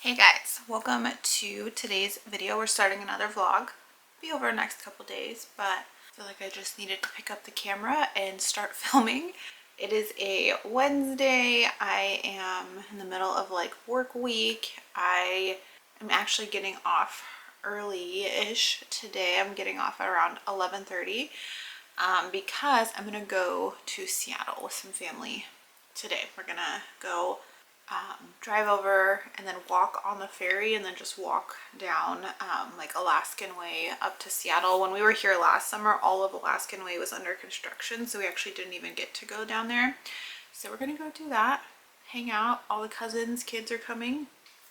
Hey guys, welcome to today's video. We're starting another vlog. Be over the next couple days, but I feel like I just needed to pick up the camera and start filming. It is a Wednesday. I am in the middle of like work week. I am actually getting off early-ish today. I'm getting off at around 11:30 because I'm gonna go to Seattle with some family today. We're gonna go drive over and then walk on the ferry and then just walk down like Alaskan Way up to Seattle. When we were here last summer, all of Alaskan Way was under construction, so we actually didn't even get to go down there. So we're gonna go do that, hang out. All the cousins, kids are coming.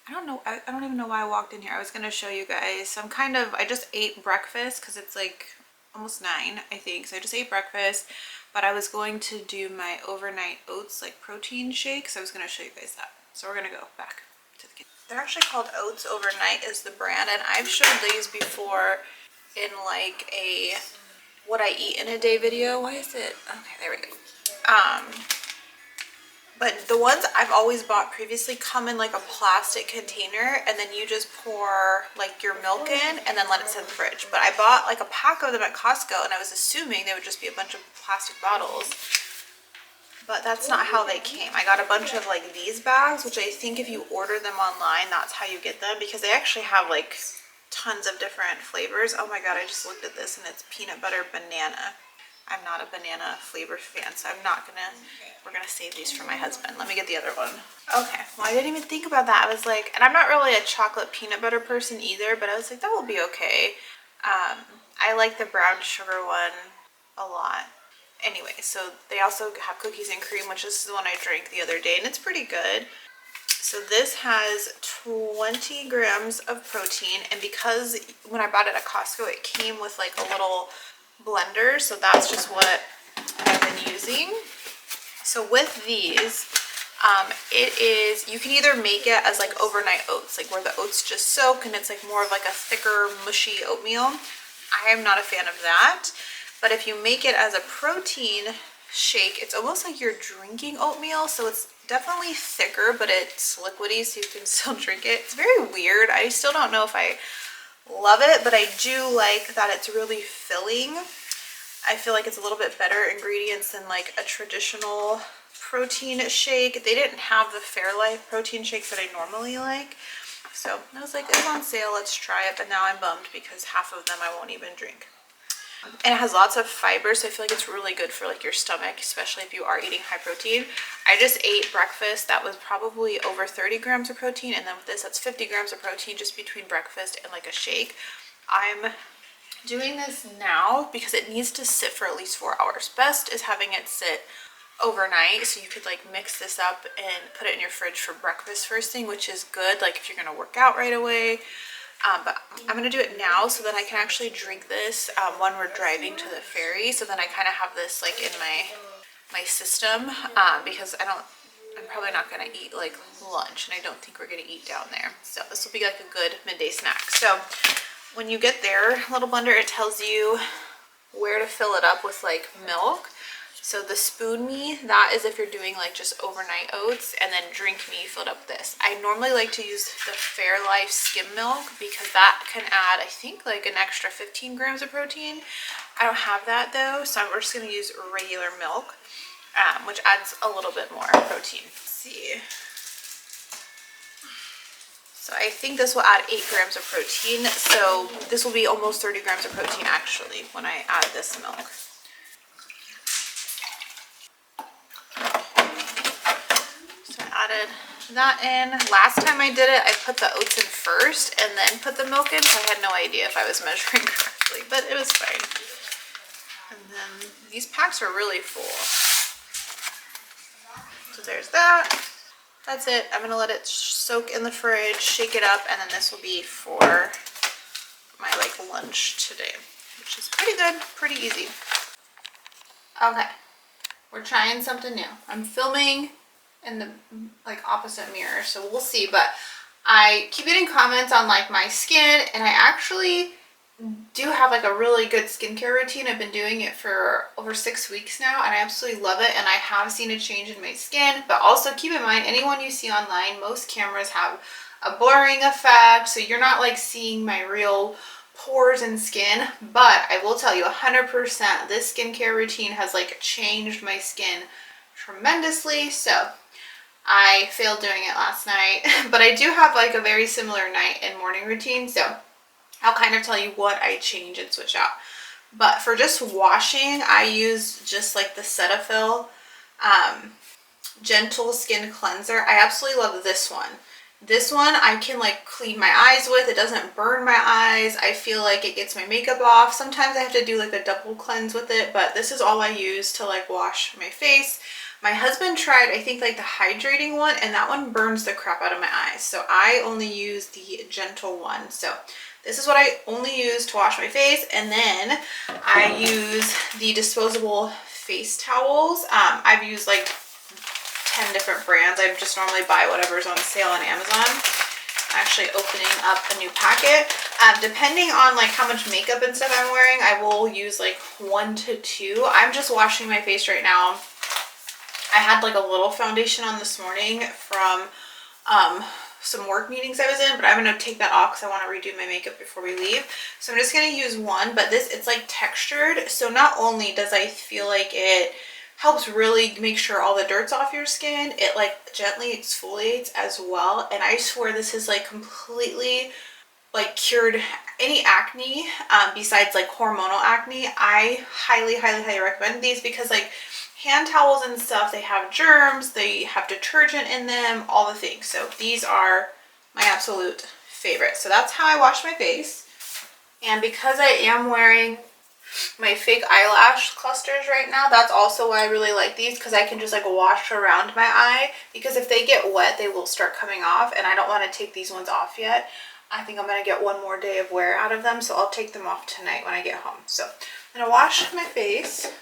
I don't know, I don't even know why I walked in here. I was gonna show you guys some I just ate breakfast because it's like almost 9, I think. So I just ate breakfast, but I was going to do my overnight oats like protein shake, so I was going to show you guys that. So we're going to go back to the kitchen. They're actually called Oats Overnight is the brand, and I've showed these before in like a what I eat in a day video. Why is it? Okay, there we go. But the ones I've always bought previously come in like a plastic container, and then you just pour like your milk in and then let it sit in the fridge. But I bought like a pack of them at Costco, and I was assuming they would just be a bunch of plastic bottles. But that's not how they came. I got a bunch of like these bags, which I think if you order them online, that's how you get them, because they actually have like tons of different flavors. Oh my god, I just looked at this and it's peanut butter banana. I'm not a banana flavor fan, so we're gonna save these for my husband. Let me get the other one. Okay, well I didn't even think about that. I was like, and I'm not really a chocolate peanut butter person either, but I was like, that will be okay. I like the brown sugar one a lot. Anyway, so they also have cookies and cream, which is the one I drank the other day, and it's pretty good. So this has 20 grams of protein, and because when I bought it at Costco, it came with like a little blender, so that's just what I've been using. So with these, you can either make it as like overnight oats, like where the oats just soak and it's like more of like a thicker, mushy oatmeal. I am not a fan of that. But if you make it as a protein shake, it's almost like you're drinking oatmeal. So it's definitely thicker, but it's liquidy, so you can still drink it. It's very weird. I still don't know if I love it, but I do like that it's really filling. I feel like it's a little bit better ingredients than like a traditional protein shake. They didn't have the Fairlife protein shakes that I normally like. So I was like, it's on sale, let's try it. But now I'm bummed because half of them I won't even drink. And it has lots of fiber, so I feel like it's really good for like your stomach, especially if you are eating high protein. I just ate breakfast that was probably over 30 grams of protein, and then with this, that's 50 grams of protein just between breakfast and like a shake. I'm doing this now because it needs to sit for at least 4 hours. Best is having it sit overnight, so you could like mix this up and put it in your fridge for breakfast first thing, which is good like if you're gonna work out right away. But I'm gonna do it now so that I can actually drink this when we're driving to the ferry, so then I kind of have this like in my system, because I'm probably not gonna eat like lunch, and I don't think we're gonna eat down there, so this will be like a good midday snack. So when you get there, little blender, it tells you where to fill it up with like milk. So the spoon me, that is if you're doing like just overnight oats, and then drink me, filled up this. I normally like to use the Fairlife skim milk because that can add, I think, like an extra 15 grams of protein. I don't have that though, so we're just gonna use regular milk, which adds a little bit more protein. Let's see. So I think this will add 8 grams of protein. So this will be almost 30 grams of protein actually when I add this milk. Added that in. Last time I did it, I put the oats in first and then put the milk in, so I had no idea if I was measuring correctly, but it was fine. And then these packs are really full. So there's that. That's it. I'm gonna let it soak in the fridge, shake it up, and then this will be for my like lunch today, which is pretty good, pretty easy. Okay, we're trying something new. I'm filming in the like opposite mirror, so we'll see, but I keep getting comments on like my skin, and I actually do have like a really good skincare routine. I've been doing it for over 6 weeks now, and I absolutely love it, and I have seen a change in my skin. But also keep in mind, anyone you see online, most cameras have a blurring effect, so you're not like seeing my real pores and skin. But I will tell you 100% this skincare routine has like changed my skin tremendously. So I failed doing it last night, but I do have like a very similar night and morning routine, so I'll kind of tell you what I change and switch out. But for just washing, I use just like the Cetaphil Gentle Skin Cleanser. I absolutely love this one. This one I can like clean my eyes with. It doesn't burn my eyes. I feel like it gets my makeup off. Sometimes I have to do like a double cleanse with it, but this is all I use to like wash my face. My husband tried, I think, like the hydrating one, and that one burns the crap out of my eyes. So I only use the gentle one. So this is what I only use to wash my face. And then I use the disposable face towels. I've used like 10 different brands. I just normally buy whatever's on sale on Amazon. I'm actually opening up a new packet. Depending on like how much makeup and stuff I'm wearing, I will use like 1 to 2. I'm just washing my face right now. I had like a little foundation on this morning from some work meetings I was in, but I'm going to take that off because I want to redo my makeup before we leave. So I'm just going to use one, but it's like textured. So not only does I feel like it helps really make sure all the dirt's off your skin, it like gently exfoliates as well. And I swear this is like completely like cured any acne besides like hormonal acne. I highly recommend these because like hand towels and stuff, they have germs, they have detergent in them, all the things. So these are my absolute favorite. So that's how I wash my face. And because I am wearing my fake eyelash clusters right now, that's also why I really like these, because I can just like wash around my eye, because if they get wet they will start coming off, and I don't want to take these ones off yet. I think I'm going to get one more day of wear out of them, so I'll take them off tonight when I get home. So I'm going to wash my face.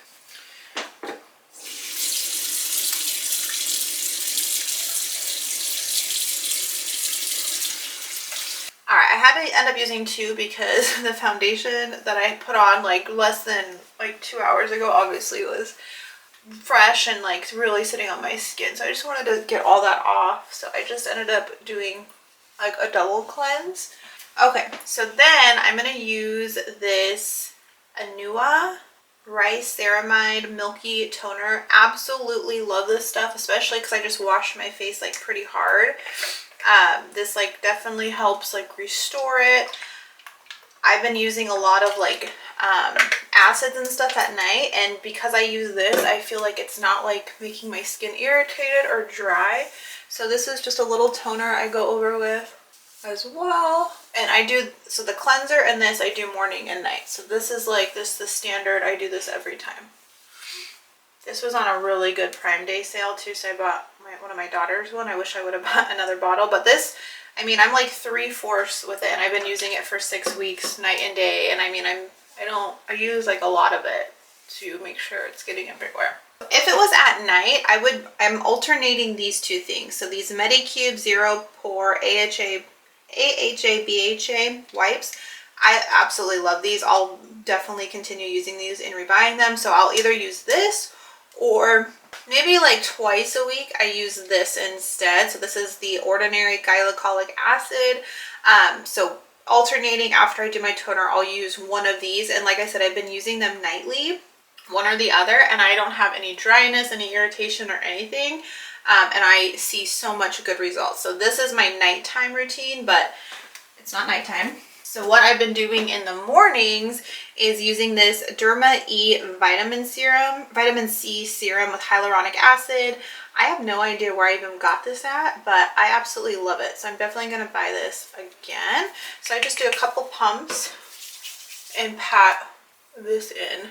Alright, I had to end up using 2 because the foundation that I put on like less than like 2 hours ago obviously was fresh and like really sitting on my skin. So I just wanted to get all that off. So I just ended up doing like a double cleanse. Okay, so then I'm going to use this Anua Rice Ceramide Milky Toner. Absolutely love this stuff, especially because I just washed my face like pretty hard. This like definitely helps like restore it. I've been using a lot of like acids and stuff at night, and because I use this, I feel like it's not like making my skin irritated or dry. So this is just a little toner I go over with as well. And I do, so the cleanser and this I do morning and night. So this is like the standard. I do this every time. This was on a really good Prime Day sale too, so I bought one of my daughter's one. I wish I would have bought another bottle, but this, I mean, I'm like 3/4 with it, and I've been using it for 6 weeks, night and day. And I mean, I use like a lot of it to make sure it's getting everywhere. If it was at night, I'm alternating these 2 things. So these Medicube Zero Pore AHA BHA wipes. I absolutely love these. I'll definitely continue using these and rebuying them. So I'll either use this, or maybe like twice a week I use this instead. So this is the Ordinary Glycolic Acid. So alternating after I do my toner, I'll use one of these. And like I said, I've been using them nightly, one or the other, and I don't have any dryness, any irritation or anything. And I see so much good results. So this is my nighttime routine, but it's not nighttime. So what I've been doing in the mornings is using this Derma E vitamin C serum with hyaluronic acid. I have no idea where I even got this at, but I absolutely love it. So I'm definitely going to buy this again. So I just do a couple pumps and pat this in.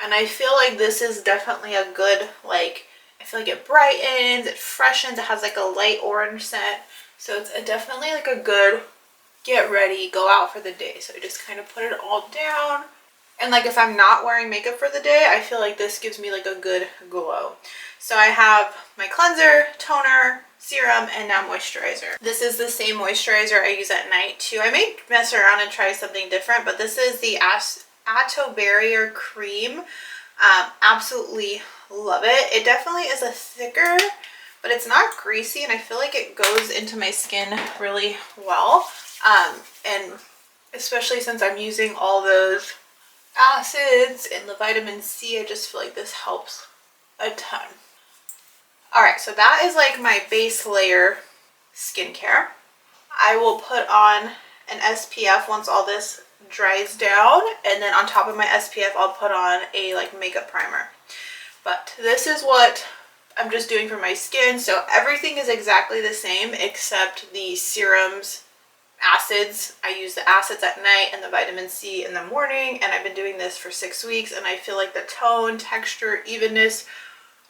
And I feel like this is definitely a good, like, I feel like it brightens, it freshens, it has like a light orange scent. So it's definitely like a good get ready, go out for the day. So I just kind of put it all down. And like if I'm not wearing makeup for the day, I feel like this gives me like a good glow. So I have my cleanser, toner, serum, and now moisturizer. This is the same moisturizer I use at night too. I may mess around and try something different, but this is the Atto Barrier Cream. Absolutely love it. It definitely is a thicker but it's not greasy, and I feel like it goes into my skin really well. And especially since I'm using all those acids and the vitamin C, I just feel like this helps a ton. All right, so that is like my base layer skincare. I will put on an SPF once all this dries down, and then on top of my SPF I'll put on a like makeup primer. But this is what I'm just doing for my skin. So everything is exactly the same except the serums, acids. I use the acids at night and the vitamin C in the morning, and I've been doing this for 6 weeks, and I feel like the tone, texture, evenness,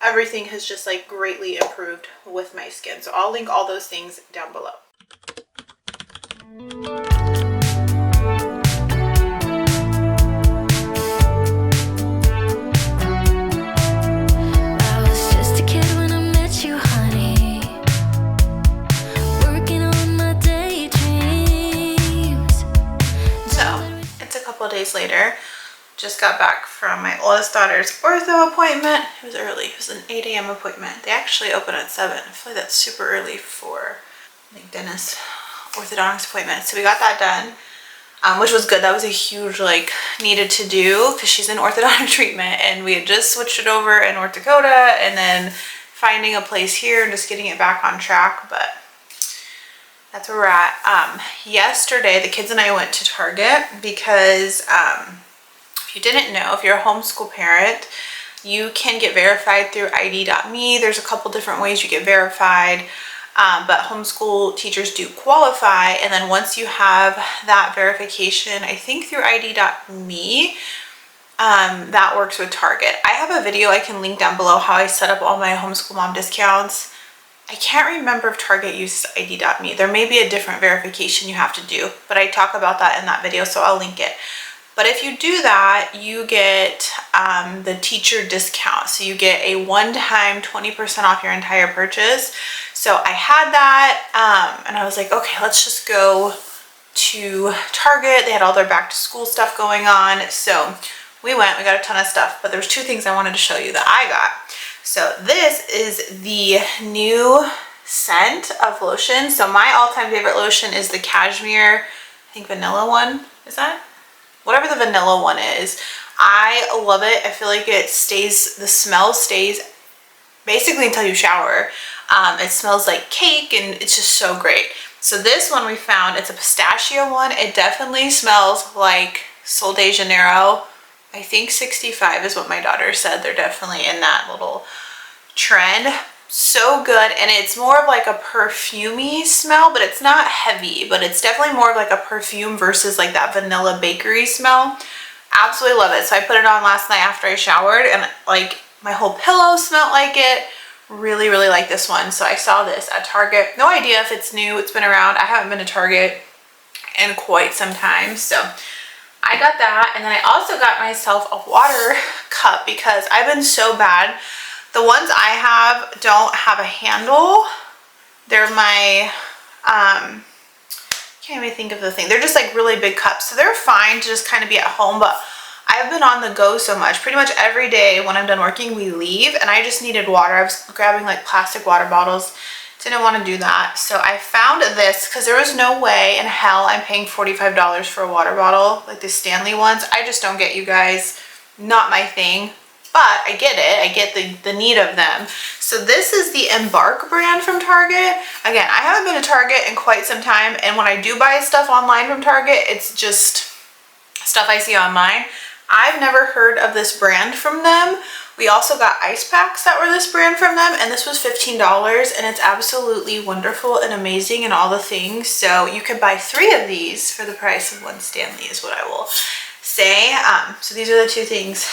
everything has just like greatly improved with my skin. So I'll link all those things down below. Days later, just got back from my oldest daughter's ortho appointment. It was early. It was an 8 a.m. appointment. They actually open at 7. I feel like that's super early for like dentist orthodontist appointment. So we got that done, which was good. That was a huge like needed to do because she's in orthodontic treatment, and we had just switched it over in North Dakota, and then finding a place here and just getting it back on track. But that's where we're at. Yesterday, the kids and I went to Target because if you didn't know, if you're a homeschool parent, you can get verified through ID.me. There's a couple different ways you get verified, but homeschool teachers do qualify. And then once you have that verification, I think through ID.me, that works with Target. I have a video I can link down below how I set up all my homeschool mom discounts. I can't remember if Target uses ID.me. There may be a different verification you have to do, but I talk about that in that video, so I'll link it. But if you do that, you get the teacher discount. So you get a one-time 20% off your entire purchase. So I had that, and I was like, okay, let's just go to Target. They had all their back to school stuff going on. So we went, we got a ton of stuff, but there's 2 things I wanted to show you that I got. So this is the new scent of lotion. So my all-time favorite lotion is the cashmere, I think vanilla one. Is that? Whatever the vanilla one is. I love it. I feel like it stays, the smell stays basically until you shower. It smells like cake, and it's just so great. So this one we found, it's a pistachio one. It definitely smells like Sol de Janeiro. I think 65 is what my daughter said. They're definitely in that little trend. So good. And it's more of like a perfumey smell, but it's not heavy, but it's definitely more of like a perfume versus like that vanilla bakery smell. Absolutely love it. So I put it on last night after I showered, and like my whole pillow smelled like it. Really, really like this one. So I saw this at Target. No idea if it's new. It's been around. I haven't been to Target in quite some time. So I got that, and then I also got myself a water cup because I've been so bad. The ones I have don't have a handle. They're my, can't even think of the thing. They're just like really big cups. So they're fine to just kind of be at home, but I've been on the go so much. Pretty much every day when I'm done working, we leave, and I just needed water. I was grabbing like plastic water bottles. Didn't want to do that. So I found this because there was no way in hell I'm paying $45 for a water bottle, like the Stanley ones. I just don't get, you guys. Not my thing. But I get it. I get the need of them. So this is the Embark brand from Target. Again, I haven't been to Target in quite some time, and when I do buy stuff online from Target, it's just stuff I see online. I've never heard of this brand from them. We also got ice packs that were this brand from them, and this was $15, and it's absolutely wonderful and amazing and all the things. So you could buy 3 of these for the price of 1 Stanley is what I will say. So these are the 2 things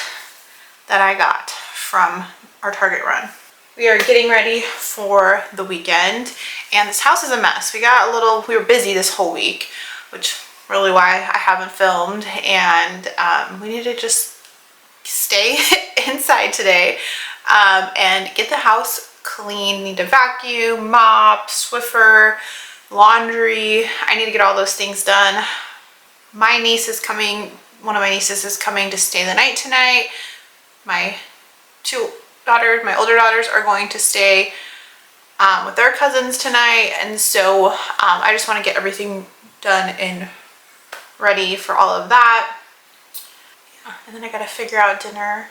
that I got from our Target run. We are getting ready for the weekend, and this house is a mess. We were busy this whole week, which really why I haven't filmed, and we need to just stay inside today and get the house clean. Need to vacuum, mop, Swiffer, laundry. I need to get all those things done. My niece is coming, one of my nieces is coming to stay the night tonight. My 2 daughters, my older daughters, are going to stay with their cousins tonight, and so I just want to get everything done and ready for all of that. Yeah, and then I gotta figure out dinner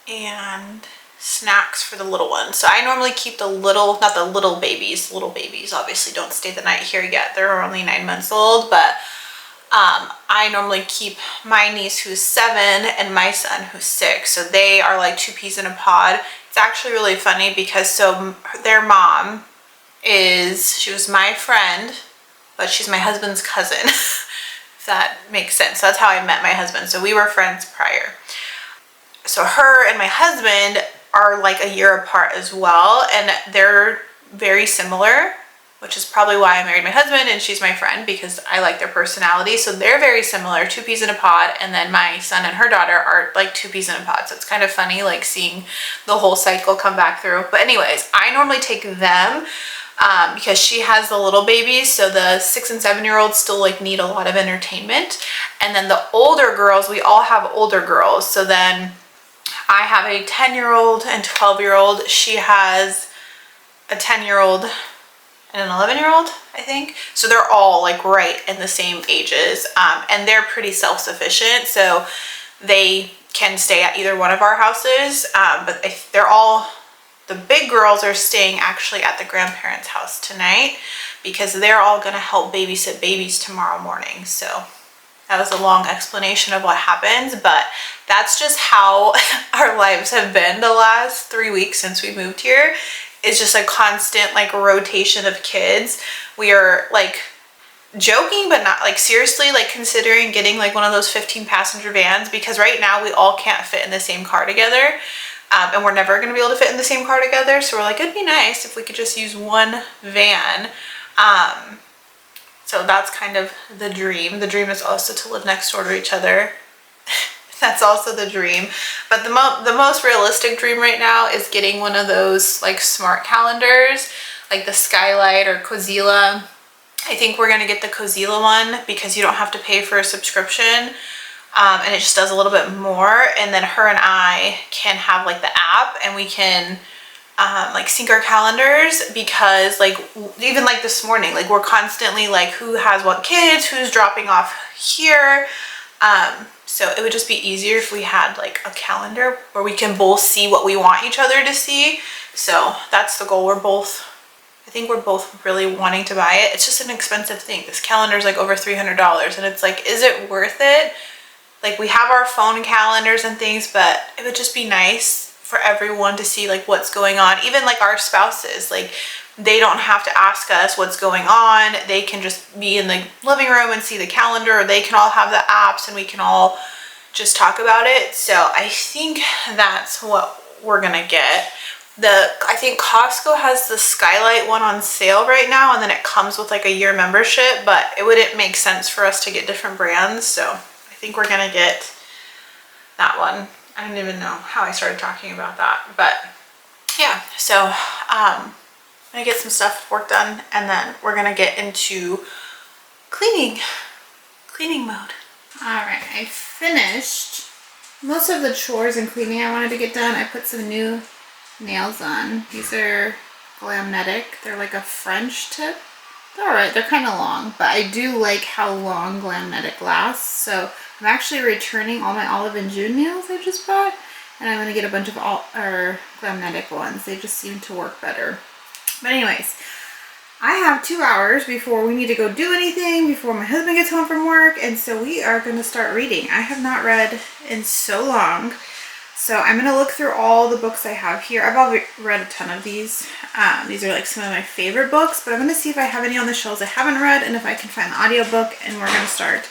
and snacks for the little ones. So I normally keep the little, not the little babies obviously don't stay the night here yet. They're only 9 months old, but I normally keep my niece who's 7 and my son who's 6. So they are like 2 peas in a pod. It's actually really funny because so their mom she was my friend, but she's my husband's cousin, if that makes sense. So that's how I met my husband. So we were friends prior. So her and my husband are like a year apart as well, and they're very similar, which is probably why I married my husband and she's my friend, because I like their personality. So they're very similar, 2 peas in a pod, and then my son and her daughter are like 2 peas in a pod. So it's kind of funny like seeing the whole cycle come back through. But anyways, I normally take them because she has the little babies, so the 6 and 7-year-olds still like need a lot of entertainment. And then the older girls, we all have older girls. So then I have a 10-year-old and 12-year-old. She has a 10-year-old and an 11-year-old, I think. So they're all like right in the same ages, and they're pretty self-sufficient. So they can stay at either one of our houses, but they're all, the big girls are staying actually at the grandparents' house tonight because they're all gonna help babysit babies tomorrow morning. So that was a long explanation of what happens, but that's just how our lives have been the last 3 weeks since we moved here. It's just a constant like rotation of kids. We are like joking, but not like seriously like considering getting like one of those 15-passenger vans, because right now we all can't fit in the same car together. And we're never going to be able to fit in the same car together. So we're like, it'd be nice if we could just use one van. So that's kind of the dream. The dream is also to live next door to each other. That's also the dream. But the most realistic dream right now is getting one of those like smart calendars, like the Skylight or Cozilla. I think we're going to get the Cozilla one because you don't have to pay for a subscription. And it just does a little bit more. And then her and I can have like the app, and we can like sync our calendars, because like even like this morning, like we're constantly like who has what kids, who's dropping off here. So it would just be easier if we had like a calendar where we can both see what we want each other to see. So that's the goal. I think we're both really wanting to buy it. It's just an expensive thing. This calendar is like over $300, and it's like, is it worth it? Like we have our phone calendars and things, but it would just be nice for everyone to see like what's going on. Even like our spouses, like they don't have to ask us what's going on. They can just be in the living room and see the calendar, or they can all have the apps and we can all just talk about it. So I think that's what we're gonna get. I think Costco has the Skylight one on sale right now, and then it comes with like a year membership, but it wouldn't make sense for us to get different brands. So I think we're gonna get that one. I don't even know how I started talking about that, but yeah. So I'm gonna get some stuff work done, and then we're gonna get into cleaning mode. All right, I finished most of the chores and cleaning I wanted to get done. I put some new nails on. These are Glamnetic. They're like a French tip. They're all right. They're kind of long, but I do like how long Glamnetic lasts. So I'm actually returning all my Olive and June nails I just bought, and I'm going to get a bunch of Glamnetic ones. They just seem to work better. But anyways, I have 2 hours before we need to go do anything, before my husband gets home from work, and so we are going to start reading. I have not read in so long, so I'm going to look through all the books I have here. I've already read a ton of these. These are like some of my favorite books, but I'm going to see if I have any on the shelves I haven't read, and if I can find the audiobook, and we're going to start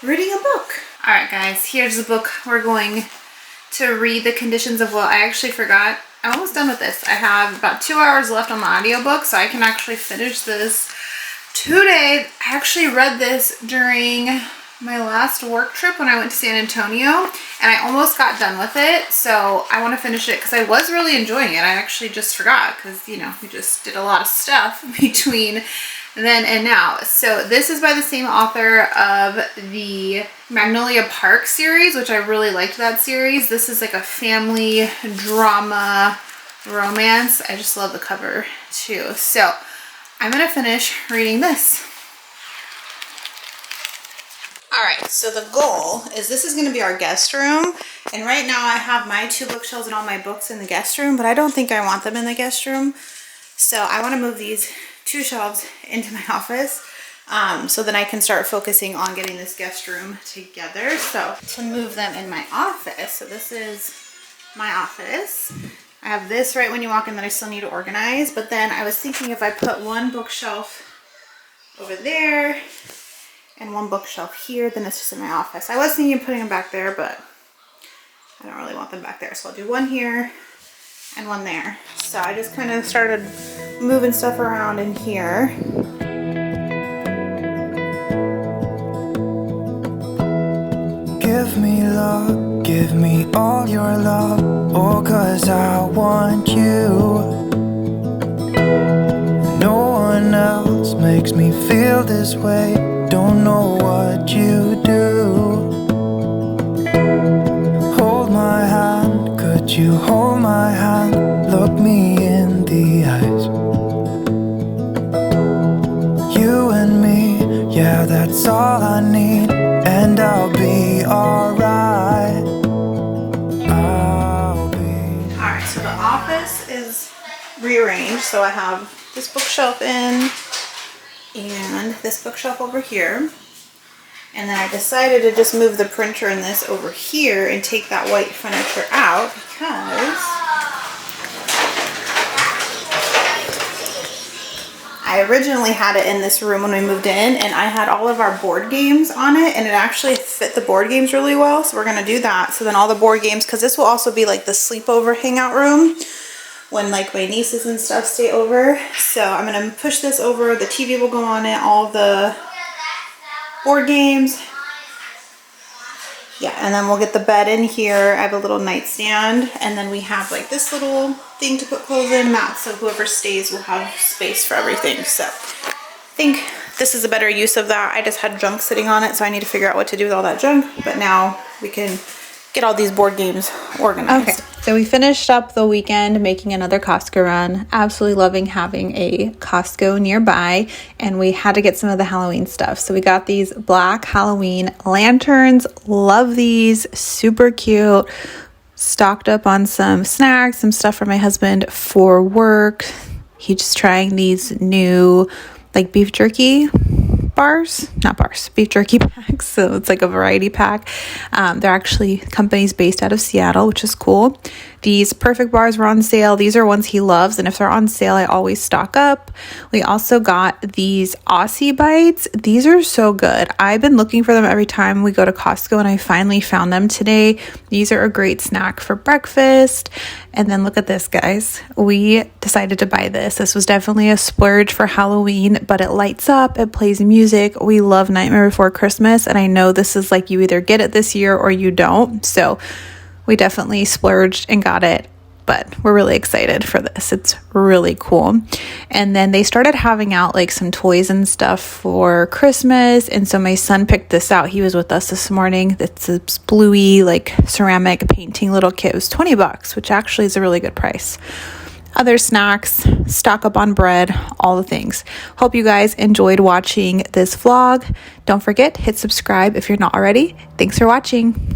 reading a book. All right, guys, here's the book we're going to read, The Conditions of Will. I actually forgot. I'm almost done with this. I have about 2 hours left on the audiobook, so I can actually finish this today. I actually read this during my last work trip when I went to San Antonio, and I almost got done with it, so I want to finish it because I was really enjoying it. I actually just forgot because, you know, we just did a lot of stuff between then and now. So this is by the same author of the Magnolia Park series, which I really liked that series. This is like a family drama romance. I just love the cover too. So I'm gonna finish reading this. All right, so the goal is this is gonna be our guest room. And right now I have my 2 bookshelves and all my books in the guest room, but I don't think I want them in the guest room. So I wanna move these 2 shelves into my office. So then I can start focusing on getting this guest room together. So to move them in my office, so this is my office. I have this right when you walk in that I still need to organize, but then I was thinking if I put 1 bookshelf over there and 1 bookshelf here, then it's just in my office. I was thinking of putting them back there, but I don't really want them back there. So I'll do 1 here and 1 there. So I just kind of started moving stuff around in here. Give me love, give me all your love, oh, 'cause I want you. No one else makes me feel this way, don't know what you do. Hold my hand, could you hold my hand, look me in the eyes. You and me, yeah, that's all I need, and I'll be alright. Alright, so the office is rearranged. So I have this bookshelf in and this bookshelf over here. And then I decided to just move the printer in this over here and take that white furniture out because I originally had it in this room when we moved in, and I had all of our board games on it, and it actually fit the board games really well. So we're gonna do that. So then all the board games, because this will also be like the sleepover hangout room when like my nieces and stuff stay over. So I'm gonna push this over. The TV will go on it, all the board games. Yeah, and then we'll get the bed in here. I have a little nightstand, and then we have like this little thing to put clothes in, Matt, so whoever stays will have space for everything. So I think this is a better use of that. I just had junk sitting on it, so I need to figure out what to do with all that junk, but now we can get all these board games organized. Okay, so we finished up the weekend making another Costco run. Absolutely loving having a Costco nearby, and we had to get some of the Halloween stuff. So we got these black Halloween lanterns. Love these, super cute. Stocked up on some snacks, some stuff for my husband for work. He's just trying these new like beef jerky beef jerky packs. So it's like a variety pack. They're actually companies based out of Seattle, which is cool. These perfect bars were on sale. These are ones he loves, and if they're on sale, I always stock up. We also got these Aussie bites. These are so good. I've been looking for them every time we go to Costco, and I finally found them today. These are a great snack for breakfast. And then look at this, guys. We decided to buy this. This was definitely a splurge for Halloween, but it lights up, it plays music. We love Nightmare Before Christmas, and I know this is like you either get it this year or you don't. So we definitely splurged and got it, but we're really excited for this. It's really cool. And then they started having out like some toys and stuff for Christmas. And so my son picked this out. He was with us this morning. It's this bluey like ceramic painting little kit. It was $20, which actually is a really good price. Other snacks, stock up on bread, all the things. Hope you guys enjoyed watching this vlog. Don't forget, hit subscribe if you're not already. Thanks for watching.